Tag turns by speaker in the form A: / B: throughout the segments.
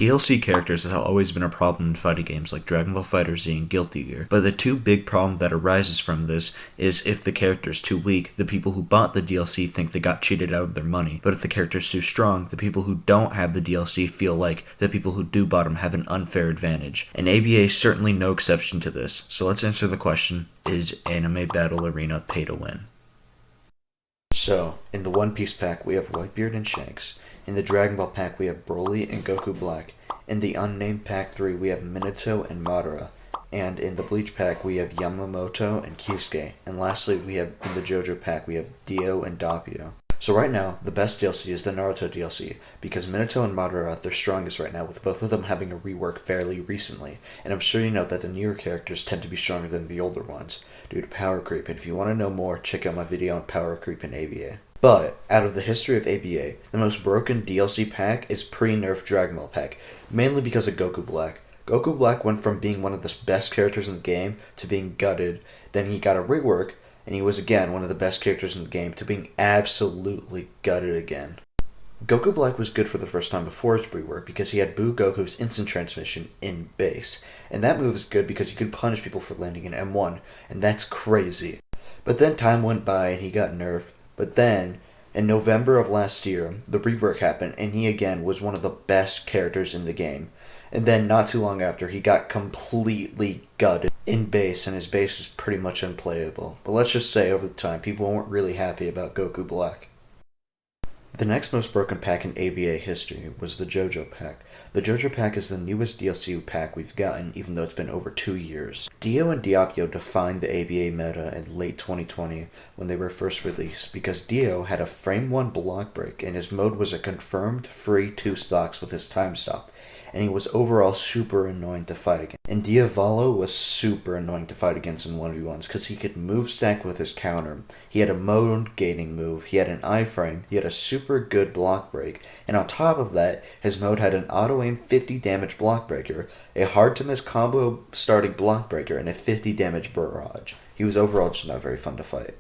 A: DLC characters have always been a problem in fighting games like Dragon Ball FighterZ and Guilty Gear, but the two big problems that arises from this is if the character is too weak, the people who bought the DLC think they got cheated out of their money, but if the character is too strong, the people who don't have the DLC feel like the people who do bought them have an unfair advantage. And ABA is certainly no exception to this, so let's answer the question, is Anime Battle Arena pay to win? So, in the One Piece pack we have Whitebeard and Shanks. In the Dragon Ball pack we have Broly and Goku Black. In the Unnamed pack 3 we have Minato and Madara. And in the Bleach pack we have Yamamoto and Kisuke. And lastly we have in the JoJo pack we have Dio and Doppio. So right now, the best DLC is the Naruto DLC, because Minato and Madara are at their strongest right now, with both of them having a rework fairly recently, and I'm sure you know that the newer characters tend to be stronger than the older ones, due to power creep, and if you want to know more, check out my video on power creep in ABA. But, out of the history of ABA, the most broken DLC pack is pre-nerf Dragon Ball pack, mainly because of Goku Black. Goku Black went from being one of the best characters in the game to being gutted, then he got a rework, and he was again one of the best characters in the game to being absolutely gutted again. Goku Black was good for the first time before his rework because he had Buu Goku's instant transmission in base, and that move is good because you can punish people for landing in M1, and that's crazy. But then time went by and he got nerfed, but then, in November of last year, the rework happened and he again was one of the best characters in the game. And then not too long after, he got completely gutted in base, and his base is pretty much unplayable. But let's just say over the time, people weren't really happy about Goku Black. The next most broken pack in ABA history was the JoJo pack. The JoJo pack is the newest DLC pack we've gotten, even though it's been over 2 years. Dio and Doppio defined the ABA meta in late 2020 when they were first released, because Dio had a frame 1 block break, and his mode was a confirmed free 2 stocks with his time stop, and he was overall super annoying to fight against. And Diavolo was super annoying to fight against in 1v1s because he could move stack with his counter. He had a mode gating move, he had an iframe, he had a super good block break, and on top of that, his mode had an auto aim 50 damage block breaker, a hard to miss combo starting block breaker, and a 50 damage barrage. He was overall just not very fun to fight.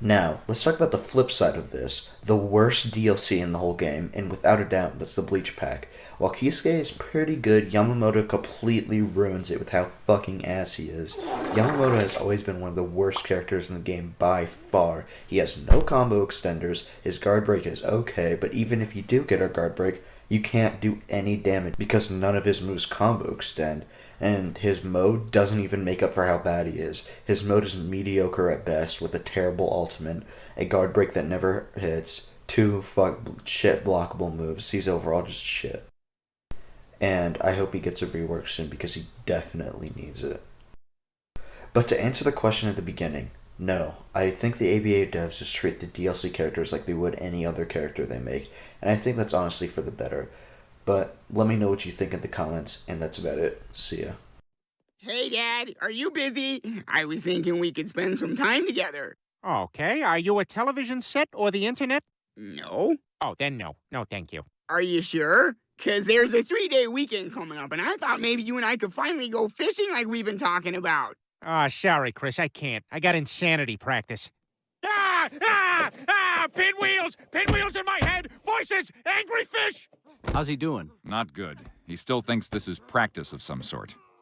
A: Now, let's talk about the flip side of this, the worst DLC in the whole game, and without a doubt, that's the Bleach pack. While Kisuke is pretty good, Yamamoto completely ruins it with how fucking ass he is. Yamamoto has always been one of the worst characters in the game by far. He has no combo extenders, his guard break is okay, but even if you do get a guard break, you can't do any damage because none of his moves combo extend, and his mode doesn't even make up for how bad he is. His mode is mediocre at best with a terrible ultimate, a guard break that never hits, 2 shit blockable moves. He's overall just shit. And I hope he gets a rework soon because he definitely needs it. But to answer the question at the beginning, no, I think the ABA devs just treat the DLC characters like they would any other character they make, and I think that's honestly for the better. But let me know what you think in the comments, and that's about it. See ya.
B: Hey, Dad, are you busy? I was thinking we could spend some time together.
C: Okay, are you a television set or the internet?
B: No.
C: Oh, then no. No, thank you.
B: Are you sure? 'Cause there's a 3-day weekend coming up, and I thought maybe you and I could finally go fishing like we've been talking about.
C: Sorry, Chris, I can't. I got insanity practice. Pinwheels! Pinwheels in my head! Voices! Angry fish!
D: How's he doing?
E: Not good. He still thinks this is practice of some sort.